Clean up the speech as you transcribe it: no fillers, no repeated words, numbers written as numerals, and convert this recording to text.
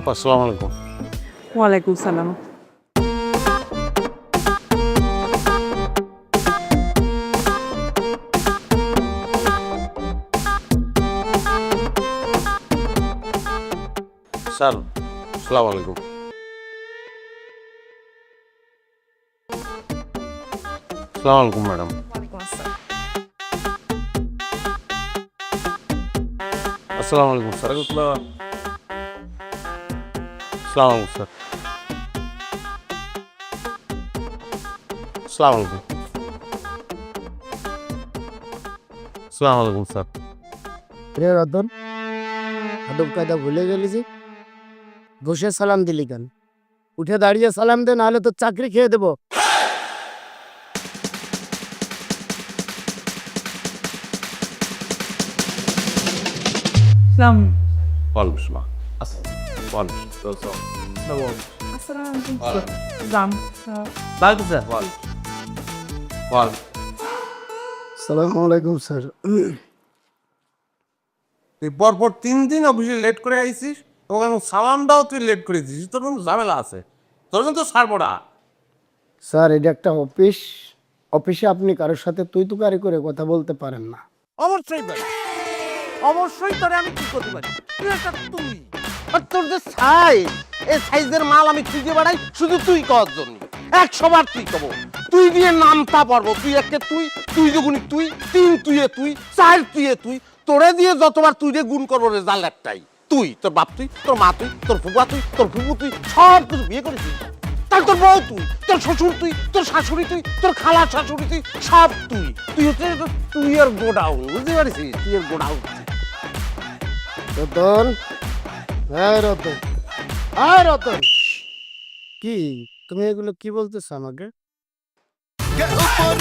আপা আসসালামু আলাইকুম। ওয়ালাইকুম সালাম। স্যার আসসালামু আলাইকুম। আসসালামু আলাইকুম ম্যাডাম। আসসালামু আলাইকুম স্যার। আসসালামু আলাইকুম স্যার। আসসালামু আলাইকুম। আসসালামু আলাইকুম স্যার। রে রতন, আদব কায়দা ভুলে গেলি যে? বসে সালাম দিলি কেন? উঠে দাঁড়িয়ে সালাম দে, নাহলে তো চাকরি খেয়ে দেবো। সালাম। ওয়ালাইকুম আসসালাম। ওয়ালাইকুম আসসালামু আলাইকুম। জাম। সালামু আলাইকুম স্যার। তুই পরপর 3 দিন অফিসে লেট করে আইছিস, ওখানে সালামটাও তুই লেট করে দিছিস, তোর কোনো ঝামেলা আছে? তোর জন্য তো ছাড়বো না। স্যার, এটা একটা অফিস। অফিসে আপনি কারোর সাথে তুই তুকারি করে কথা বলতে পারেন না। অবশ্যই পারি, অবশ্যই তোরে আমি কি করতে পারি। তুই একটা তুই আর তোর যে সাইজ, এই সাইজের মাল আমি খুঁজে বেড়াই শুধু তুই কর জন্য। 100 বার তুই কব, তুই দিয়ে নামতা পারবো। তুই একে তুই, তুই দুগুণি তুই, 3 তুইয়ে তুই, 4 তুইয়ে তুই, তোরে দিয়ে যতবার তুই রে গুণ করবো রেজাল্ট একটাই। তুই, তোর বাপ তুই, তোর মা তুই, তোর ফুফা তুই, তোর ফুফু তুই, সব কিছু বিয়ে করেছিস। তাহলে তোর বউ তুই, তোর শ্বশুর তুই, তোর শাশুড়ি তুই, তোর খালার শাশুড়ি তুই, সব তুই। তুই হচ্ছে তুই এর গোডাউন, বুঝতে পারছিস? তুই এর গোডাউন। রতন, হ্যাঁ রতন, হ্যাঁ রতন, কি তুমি এগুলো কি বলতেছো আমাকে?